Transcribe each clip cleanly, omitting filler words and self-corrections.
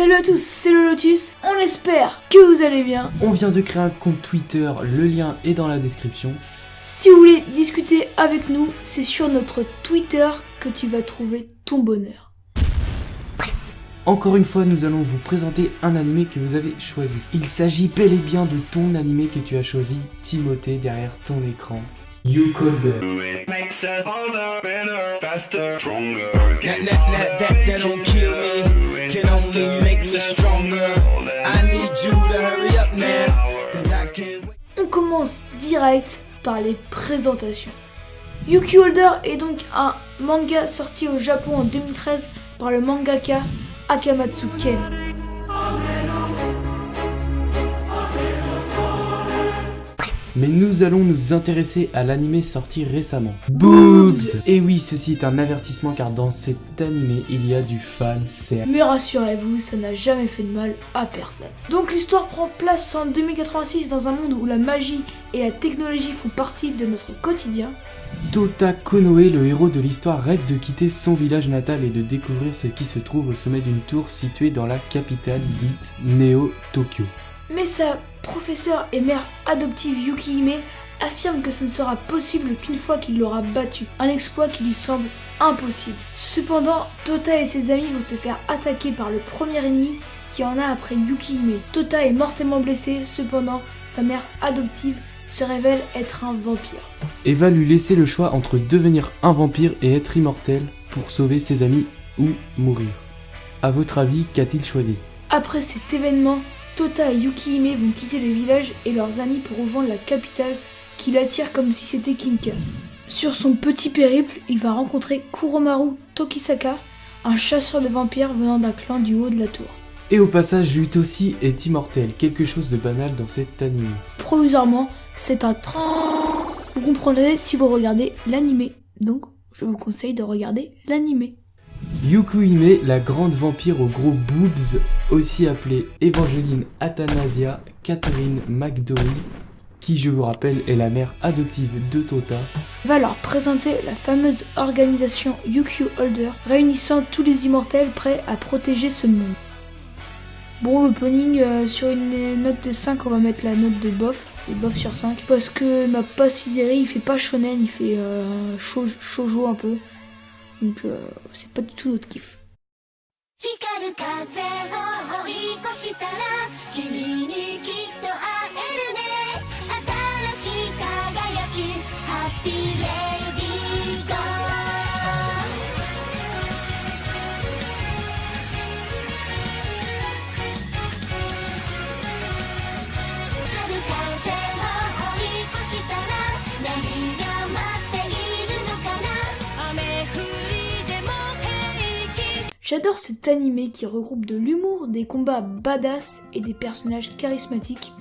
Salut à tous, c'est le Lotus, on espère que vous allez bien. On vient de créer un compte Twitter, le lien est dans la description. Si vous voulez discuter avec nous, c'est sur notre Twitter que tu vas trouver ton bonheur. Encore une fois, nous allons vous présenter un animé que vous avez choisi. Il s'agit bel et bien de ton animé que tu as choisi, Timothée, derrière ton écran. You Called Her. On commence direct par les présentations. You Called Her est donc un manga sorti au Japon en 2013 par le mangaka Akamatsu Ken. Mais nous allons nous intéresser à l'animé sorti récemment. Boobs! Et oui, ceci est un avertissement car dans cet animé, il y a du fanservice. Mais rassurez-vous, ça n'a jamais fait de mal à personne. Donc l'histoire prend place en 2086 dans un monde où la magie et la technologie font partie de notre quotidien. Tota Konoe, le héros de l'histoire, rêve de quitter son village natal et de découvrir ce qui se trouve au sommet d'une tour située dans la capitale dite Néo-Tokyo. Mais sa professeure et mère adoptive Yuki Hime affirme que ce ne sera possible qu'une fois qu'il l'aura battu, un exploit qui lui semble impossible. Cependant, Tota et ses amis vont se faire attaquer par le premier ennemi qui en a après Yuki Hime. Tota est mortellement blessé, cependant sa mère adoptive se révèle être un vampire. Et va lui laisser le choix entre devenir un vampire et être immortel pour sauver ses amis ou mourir. À votre avis, qu'a-t-il choisi? Après cet événement, Tota et Yuki Hime vont quitter le village et leurs amis pour rejoindre la capitale qui l'attire comme si c'était Kinka. Sur son petit périple, il va rencontrer Kuromaru Tokisaka, un chasseur de vampires venant d'un clan du haut de la tour. Et au passage, lui aussi est immortel, quelque chose de banal dans cet animé. Provisoirement, c'est un trans. Vous comprendrez si vous regardez l'animé. Donc, je vous conseille de regarder l'animé. Yuku-hime, la grande vampire aux gros boobs, aussi appelée Evangeline Athanasia Catherine McDowell, qui, je vous rappelle, est la mère adoptive de Tota, va leur présenter la fameuse organisation You Called Her, réunissant tous les immortels prêts à protéger ce monde. Bon, l'opening, sur une note de 5, on va mettre la note de bof, et bof sur 5, parce que m'a pas sidéré, il fait pas shonen, il fait shoujo un peu. Donc c'est pas du tout notre kiff. J'adore cet animé qui regroupe de l'humour, des combats badass et des personnages charismatiques.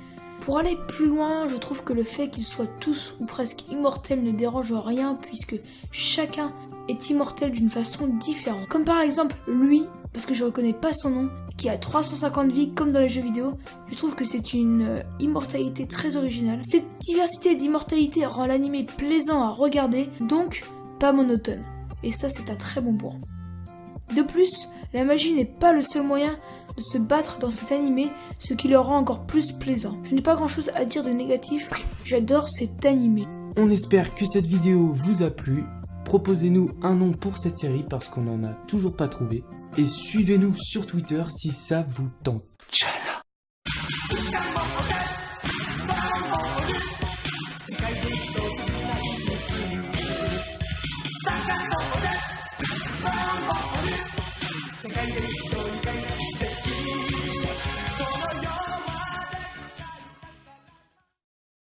Pour aller plus loin, je trouve que le fait qu'ils soient tous ou presque immortels ne dérange rien puisque chacun est immortel d'une façon différente. Comme par exemple lui, parce que je reconnais pas son nom, qui a 350 vies comme dans les jeux vidéo. Je trouve que c'est une immortalité très originale. Cette diversité d'immortalité rend l'animé plaisant à regarder, donc pas monotone. Et ça, c'est un très bon point. De plus, la magie n'est pas le seul moyen de se battre dans cet animé, ce qui le rend encore plus plaisant. Je n'ai pas grand chose à dire de négatif, j'adore cet animé. On espère que cette vidéo vous a plu. Proposez-nous un nom pour cette série parce qu'on n'en a toujours pas trouvé. Et suivez-nous sur Twitter si ça vous tente. Tchala.世界で一つ